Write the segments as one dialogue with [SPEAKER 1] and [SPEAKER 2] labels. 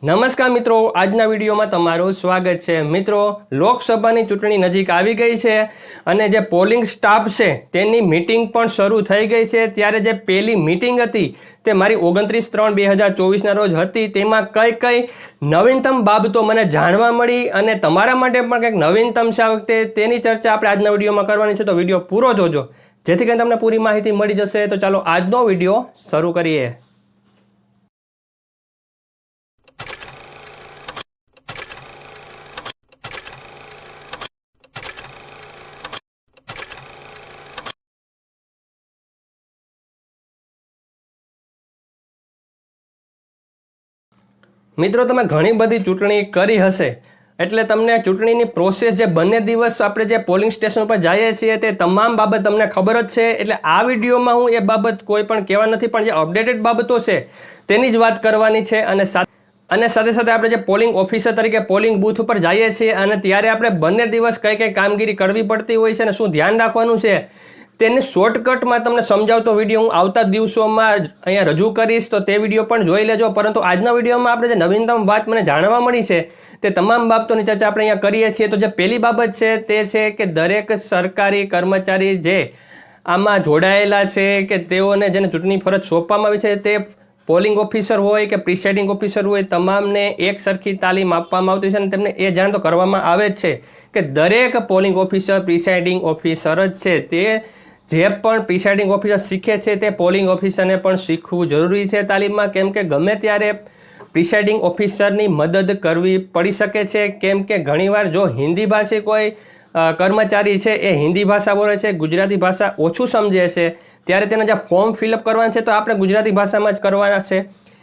[SPEAKER 1] નમસ્કાર મિત્રો, આજના વિડીયોમાં તમારું સ્વાગત છે। મિત્રો, લોકસભાની ચૂંટણી નજીક આવી ગઈ છે અને જે પોલિંગ સ્ટાફ છે તેની મીટિંગ પણ શરૂ થઈ ગઈ છે। ત્યારે જે પહેલી મીટિંગ હતી તે મારી 29/3/2024ના રોજ હતી। તેમાં કઈ નવીનતમ બાબતો મને જાણવા મળી અને તમારા માટે પણ કંઈક નવીનતમ છે આ વખતે, તેની ચર્ચા આપણે આજના વિડીયોમાં કરવાની છે। તો વિડીયો પૂરો જોજો જેથી કરીને તમને પૂરી માહિતી મળી જશે। તો ચાલો આજનો વિડીયો શરૂ કરીએ। મિત્રો, તમે ઘણી બધી ચૂંટણી કરી હશે એટલે તમને ચૂંટણીની પ્રોસેસ જે બંને દિવસ આપણે જે પોલિંગ સ્ટેશન પર જઈએ છીએ તે તમામ બાબત તમને ખબર જ છે। એટલે આ વિડીયોમાં હું એ બાબત કોઈ પણ કહેવા નથી, પણ જે અપડેટેડ બાબતો છે તેની જ વાત કરવાની છે। અને સાથે સાથે આપણે જે પોલિંગ ઓફિસર તરીકે પોલિંગ બૂથ ઉપર જઈએ છીએ અને ત્યારે આપણે બંને દિવસ કઈ કામગીરી કરવી પડતી હોય છે અને શું ધ્યાન રાખવાનું છે તેની શોર્ટકટમાં તમને સમજાવતો વિડીયો હું આવતા દિવસોમાં અહીંયા રજૂ કરીશ, તો તે વિડીયો પણ જોઈ લેજો। પરંતુ આજના વિડીયોમાં આપણે જે નવીનતમ વાત મને જાણવા મળી છે તે તમામ બાબતોની ચર્ચા આપણે અહીંયા કરીએ છીએ। તો જે પહેલી બાબત છે તે છે કે દરેક સરકારી કર્મચારી જે આમાં જોડાયેલા છે કે તેઓને જેને ચૂંટણી ફરજ સોંપવામાં આવી છે તે પોલિંગ ઓફિસર હોય કે પ્રિસાઇડિંગ ઓફિસર હોય, તમામને એક સરખી તાલીમ આપવામાં આવતી છે અને તેમને એ જાણ તો કરવામાં આવે જ છે કે દરેક પોલિંગ ઓફિસર પ્રિસાઇડિંગ ઓફિસર જ છે। તે જે પણ પ્રિસાઇડિંગ ઓફિસર શીખે છે તે પોલિંગ ઓફિસરને પણ શીખવું જરૂરી છે તાલીમમાં, કેમ કે ગમે ત્યારે પ્રિસાઇડિંગ ઓફિસરની મદદ કરવી પડી શકે છે। કેમ કે ઘણીવાર જો હિન્દી ભાષી કોઈ કર્મચારી છે એ હિન્દી ભાષા બોલે છે, ગુજરાતી ભાષા ઓછું સમજે છે, ત્યારે તેને જે ફોર્મ ફિલઅપ કરવાના છે તો આપણે ગુજરાતી ભાષામાં જ કરવાના છે।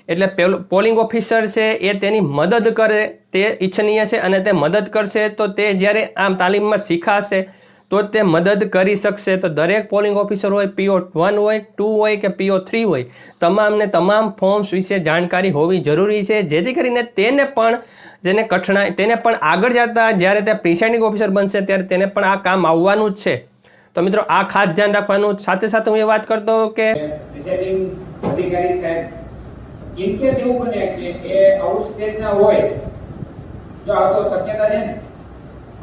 [SPEAKER 1] એટલે પોલિંગ ઓફિસર છે એ તેની મદદ કરે તે ઈચ્છનીય છે અને તે મદદ કરશે તો તે જ્યારે આમ તાલીમમાં શીખાશે તો તે મદદ કરી શકશે। તો દરેક પોલિંગ ઓફિસર હોય, PO1 હોય, 2 હોય કે PO3 હોય, તમામને તમામ ફોર્મ્સ વિશે જાણકારી હોવી જરૂરી છે, જેથી કરીને તેને પણ આગળ જતા જ્યારે તે પ્રિસાઇડિંગ ઓફિસર બનશે ત્યારે તેને પણ આ કામ આવવાનું જ છે। તો મિત્રો, આ ખાસ ધ્યાન રાખવાનું। સાથે સાથે હું એ વાત કરતો કે
[SPEAKER 2] પ્રિસાઇડિંગ અધિકારી સાહેબ ઇન કેસ એવું બને કે આઉટ સ્ટેજ ના હોય, જો આ તો શક્યતા છે ને,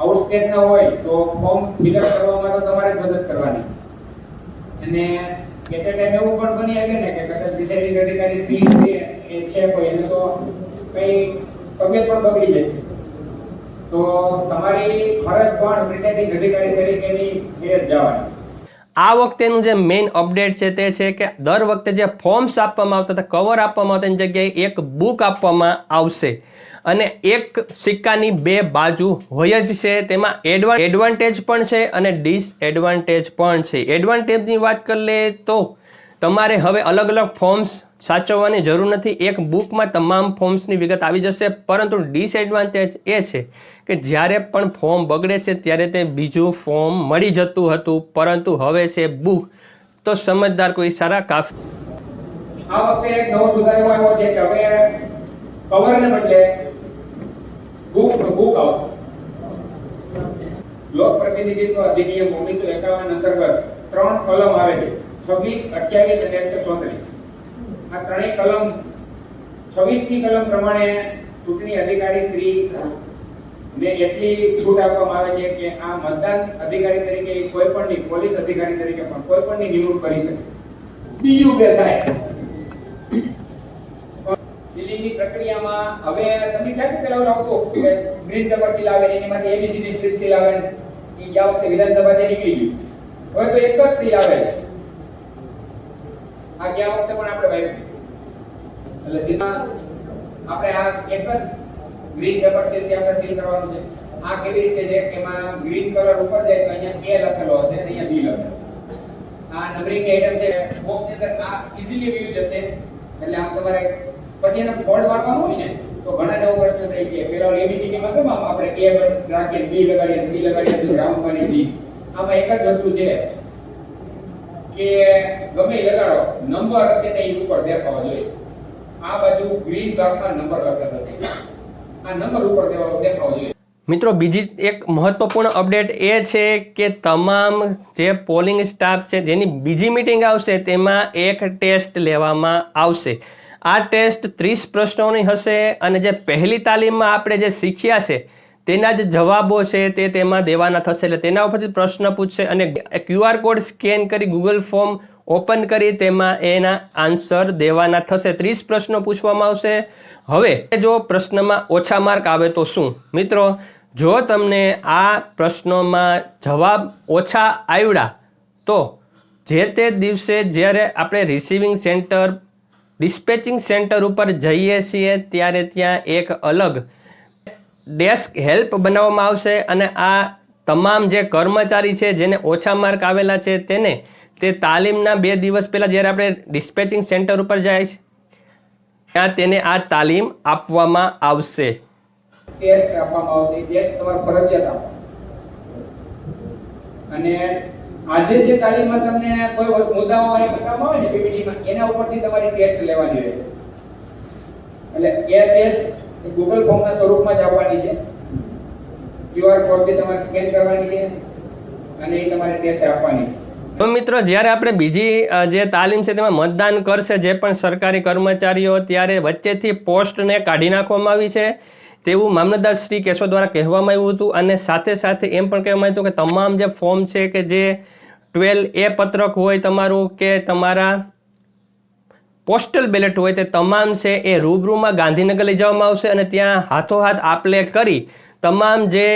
[SPEAKER 2] આઉટ સ્ટેજ ના હોય તો ફોર્મ ફિલઅપ કરવામાં તો તમારે જ મદદ કરવાની। અને એટ એ ટાઈમ એવું પણ બની શકે ને કે કદાચ પ્રિસાઇડિંગ અધિકારી ફ્રી એ છે કોઈ એને તો કઈ તબિયત પણ બગડી જાય તો તમારી ફરજ પણ પ્રિસાઇડિંગ અધિકારી તરીકેની ફરજ જવાની।
[SPEAKER 1] આ વખતેનું જે મેઇન અપડેટ છે તે છે કે દર વખતે જે ફોર્મ્સ આપવામાં આવતા હતા, કવર આપવામાં આવતા, એની જગ્યાએ એક બુક આપવામાં આવશે અને એક સિક્કાની બે બાજુ હોય જ છે। તેમાં એડવાન્ટેજ પણ છે અને ડિસએડવાન્ટેજ પણ છે। એડવાન્ટેજની વાત કરી લે તો તમારે હવે અલગ અલગ ફોર્મ્સ સાચવવાની જરૂર નથી, એક બુકમાં તમામ ફોર્મ્સની વિગત આવી જશે। પરંતુ ડિસએડવાન્ટેજ એ છે કે જ્યારે પણ ફોર્મ બગડે છે ત્યારે તે બીજું ફોર્મ મળી જતું હતું, પરંતુ હવે છે બુક। તો સમજદાર કોઈ સારા કાફી।
[SPEAKER 2] આ વખતે એક નવો સુધારો આવ્યો છે કે હવે કવરને બદલે બુક આવશે। લોક પ્રતિનિધિત્વ અધિનિયમ 1951 અંતર્ગત 3 કલમ આવે છે, 26, 28 અને 134। આ ત્રણેય કલમ 26ની કલમ પ્રમાણે ચૂંટણી અધિકારી શ્રી ને એટલી છૂટ આપવામાં આવે છે કે આ મતદાન અધિકારી તરીકે કોઈ પણની, પોલીસ અધિકારી તરીકે પણ કોઈ પણની નિમણૂક કરી શકે। બીજું બે થાય સીલિંગની પ્રક્રિયામાં હવે તમને ખ્યાલ છે પેલા આવતું કે ગ્રીન પેપર સીલ આવે એનીમાંથી ABCD સ્ટ્રીપ સીલ આવે, એ ગયા વખતે વિધાનસભાથી નીકળી ગયું, હવે તો એક જ સીલ આવે। આ ગયા વખતે પણ આપણે ભાઈ એટલે સીધા આપણે આ એક જ ગ્રીન પેપર સીલ થી આપણે સીલ કરવાનું છે। આ કેવી રીતે છે કે એમાં ગ્રીન કલર ઉપર જાય તો અહીંયા A લખેલો હશે અને અહીંયા B લખેલો। આ નંબરિંગ ની આઈટમ છે, બોક્સની અંદર આ ઈઝીલી વ્યૂ જશે। એટલે આમ તમારે પછી એને ફોલ્ડ મારવાનું હોય ને તો ઘણા નવો પ્રશ્ન થાય કે પેલા ABCD માં કેમ આપણે A રાખીએ, B લગાડીએ, C લગાડીએ, તો રાઉન્ડ કરીને B। આમાં એક જ વસ્તુ છે કે ગમે લગાડો નંબર છે ને એ ઉપર દેખાવો જોઈએ। આ બાજુ ગ્રીન ભાગમાં નંબર લખેલો છે, આ નંબર ઉપર દેખાવો જોઈએ।
[SPEAKER 1] મિત્રો, બીજી એક મહત્વપૂર્ણ અપડેટ એ છે કે તમામ જે પોલિંગ સ્ટાફ છે જેની બીજી મીટિંગ આવશે તેમાં એક ટેસ્ટ લેવામાં આવશે આ ટેસ્ટ 30 પ્રશ્નોની હશે અને જે પહેલી તાલીમમાં આપણે જે શીખ્યા છે તેના જ જવાબો છે તે તેમાં દેવાના થશે. એટલે તેના ઉપરથી પ્રશ્ન પૂછશે અને QR કોડ સ્કેન કરી ગૂગલ ફોર્મ ઓપન કરી તેમાં એના આન્સર દેવાના થશે. 30 પ્રશ્નો પૂછવામાં આવશે. હવે જો પ્રશ્નમાં ઓછા માર્ક આવે તો શું? મિત્રો, જો તમને આ પ્રશ્નોમાં જવાબ ઓછા આવ્યા તો જે તે દિવસે જ્યારે આપણે રિસીવિંગ સેન્ટર ડિસ્પેચિંગ સેન્ટર ઉપર જઈએ છીએ ત્યારે ત્યાં એક અલગ ડેસ્ક હેલ્પ બનાવવામાં આવશે અને આ તમામ જે કર્મચારી છે જેને ઓછા માર્ક આવેલા છે તેને તે તાલીમના 2 દિવસ પહેલાં જ્યારે આપણે ડિસ્પેચિંગ સેન્ટર ઉપર જાય છે ત્યાં તેને આ તાલીમ આપવામાં આવશે.
[SPEAKER 2] ટેસ્ટ આપવામાં આવશે. ટેસ્ટ તમારે ફરજિયાત આપો. અને આજે જે તાલીમમાં તમને કોઈ મુદ્દાઓ બતાવવામાં આવે ને પીપીટીમાં એના ઉપરથી તમારી ટેસ્ટ લેવાની રહેશે. એટલે એ ટેસ્ટ ગૂગલ ફોર્મના સ્વરૂપમાં જ આપવાની છે. QR કોડથી તમારે સ્કેન કરવાની છે અને એ તમારે ટેસ્ટ આપવાની છે.
[SPEAKER 1] તો મિત્રો, જ્યારે આપણે બીજી જે તાલીમ છે તેમાં મતદાન કરશે જે પણ સરકારી કર્મચારીઓ, ત્યારે વચ્ચેથી પોસ્ટને કાઢી નાખવામાં આવી છે તેવું મામલતદાર શ્રી કેશોદ દ્વારા કહેવામાં આવ્યું હતું. અને સાથે સાથે એમ પણ કહેવામાં આવ્યું હતું કે તમામ જે ફોર્મ છે કે જે 12A પત્રક હોય તમારું કે તમારા પોસ્ટલ બેલેટ હોય તે તમામ છે એ રૂબરૂમાં ગાંધીનગર લઈ જવામાં આવશે અને ત્યાં હાથોહાથ આપલે કરી તમામ જે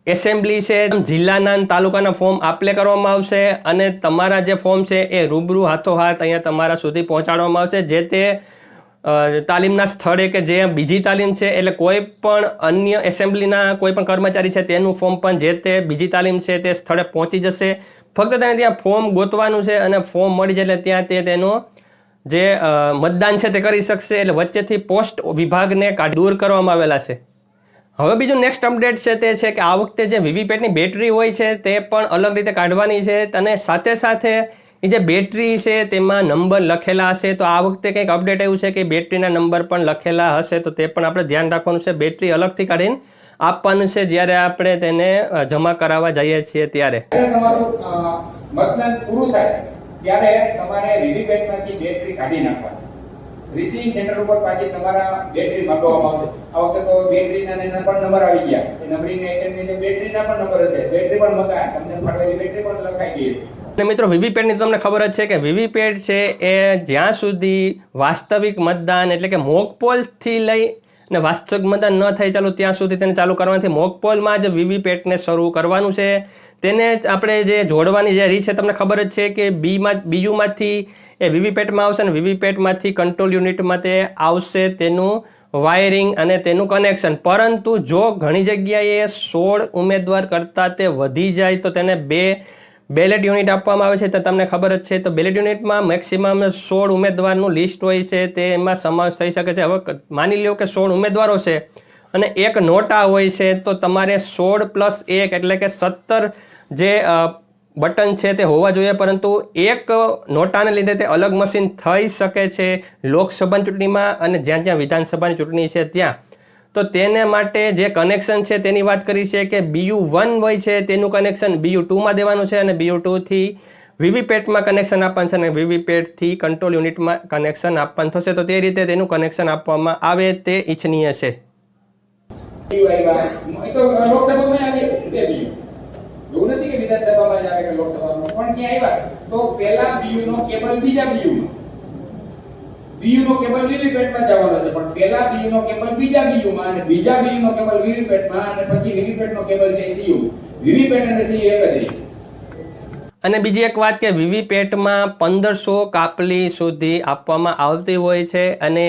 [SPEAKER 1] એસેમ્બલી છે જિલ્લાના તાલુકાના ફોર્મ આપલે કરવામાં આવશે અને તમારા જે ફોર્મ છે એ રૂબરૂ હાથોહાથ અહીંયા તમારા સુધી પહોંચાડવામાં આવશે. જે તે તાલીમના સ્થળે કે જે બીજી તાલીમ છે એટલે કોઈ પણ અન્ય એસેમ્બલીના કોઈ પણ કર્મચારી છે તેનું ફોર્મ પણ જે તે બીજી તાલીમ છે તે સ્થળે પહોંચી જશે. ફક્ત તેને ત્યાં ફોર્મ ગોતવાનું છે અને ફોર્મ મળી જાય એટલે ત્યાં તે તેનું જે મતદાન છે તે કરી શકશે. એટલે વચ્ચેથી પોસ્ટ વિભાગને દૂર કરવામાં આવેલા છે. હવે બીજું નેક્સ્ટ અપડેટ છે તે છે કે આ વખતે જે વીવીપેટની બેટરી હોય છે તે પણ અલગ રીતે કાઢવાની છે અને સાથે સાથે એ જે બેટરી છે તેમાં નંબર લખેલા હશે. તો આ વખતે કંઈક અપડેટ એવું છે કે બેટરીના નંબર પણ લખેલા હશે તો તે પણ આપણે ધ્યાન રાખવાનું છે. બેટરી અલગથી કાઢીને આપવાનું છે જ્યારે આપણે તેને જમા કરાવવા જઈએ છીએ ત્યારે.
[SPEAKER 2] તમારું મતદાન પૂરું થાય ત્યારે તમારે વીવીપેટમાંથી બેટરી કાઢી નાખવાની. રિસીવિંગ સેન્ટર ઉપર પાછી તમારા બેટરી મંગાવવામાં આવશે. આ વખતે તો બેટરીના પણ નંબર આવી ગયા. એ નંબરિંગ આઇટમની જે બેટરીના પણ નંબર હશે. બેટરી પણ મંગાય તમને ફાળવેલી બેટરી પણ લખાઈ ગઈ છે.
[SPEAKER 1] અને મિત્રો, વીવીપેટની તમને ખબર જ છે કે વીવીપેટ છે એ જ્યાં સુધી વાસ્તવિક મતદાન એટલે કે મોકપોલથી લઈ અને વાસ્તવિક મતદાન ન થાય ચાલુ ત્યાં સુધી તેને ચાલુ કરવાથી મોકપોલમાં જ વીવીપેટને શરૂ કરવાનું છે. તેને આપણે જે જોડવાની જે રીત છે તમને ખબર જ છે કે બીયુમાંથી એ વીવીપેટમાં આવશે અને વીવીપેટમાંથી કંટ્રોલ યુનિટમાં તે આવશે તેનું વાયરિંગ અને તેનું કનેક્શન. પરંતુ જો ઘણી જગ્યાએ 16 ઉમેદવાર કરતાં તે વધી જાય તો તેને 2 બેલેટ યુનિટ આપવામાં આવે છે. તો તમને ખબર જ છે તો બેલેટ યુનિટમાં મેક્સિમમ 16 ઉમેદવારનું લિસ્ટ હોય છે તે એમાં સમાવેશ થઈ શકે છે. હવે માની લો કે 16 ઉમેદવારો છે અને એક નોટા હોય છે તો તમારે 16 + 1 એટલે કે 17 જે બટન છે તે હોવા જોઈએ. પરંતુ એક નોટાને લીધે તે અલગ મશીન થઈ શકે છે લોકસભાની ચૂંટણીમાં અને જ્યાં જ્યાં વિધાનસભાની ચૂંટણી છે ત્યાં. તો તેને માટે જે કનેક્શન છે તેની વાત કરી છે કે BU1 હોય છે તેનું કનેક્શન BU2માં દેવાનું છે અને BU2થી વીવીપેટમાં કનેક્શન આપવાનું છે અને વીવીપેટથી કંટ્રોલ યુનિટમાં કનેક્શન આપવાનું થશે. તો તે રીતે તેનું કનેક્શન આપવામાં આવે તે ઈચ્છનીય છે.
[SPEAKER 2] લોકસભામાં આવે એવું નથી કે વિધાનસભામાં જ આવે કે લોકસભામાં પણ ક્યાં આવ્યા તો પહેલા BU નો કેબલ બીજા BU માં BU નો કેબલ વીવીપેટમાં જવાનો છે પણ પહેલા BU નો કેબલ બીજા BU માં અને બીજા BU નો કેબલ વીવીપેટમાં અને પછી વીવીપેટ નો કેબલ છે CU. વીવીપેટ અને CU એક જ રહે.
[SPEAKER 1] અને બીજી એક વાત કે વીવીપેટમાં 1500 કાપલી સુધી આપવામાં આવતી હોય છે અને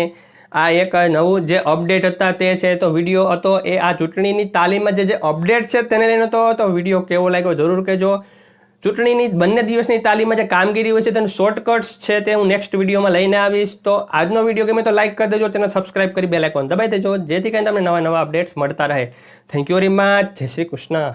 [SPEAKER 1] આ એક નવું જે અપડેટ હતા તે છે. તો વિડીયો હતો એ આ ચૂંટણીની તાલીમમાં જે અપડેટ છે તેને લઈને હતો. તો વિડીયો કેવો લાગ્યો જરૂર કહેજો. ચૂંટણીની બંને દિવસની તાલીમમાં જે કામગીરી હોય છે તેનું શોર્ટકટ્સ છે તે હું નેક્સ્ટ વિડીયોમાં લઈને આવીશ. તો આજનો વિડીયો ગમે તો લાઈક કરી દેજો, ચેનલ સબસ્ક્રાઇબ કરી બેલ આઇકોન દબાવી દેજો જેથી કરીને તમને નવા અપડેટ્સ મળતા રહે. Thank you very much. જય શ્રી કૃષ્ણ.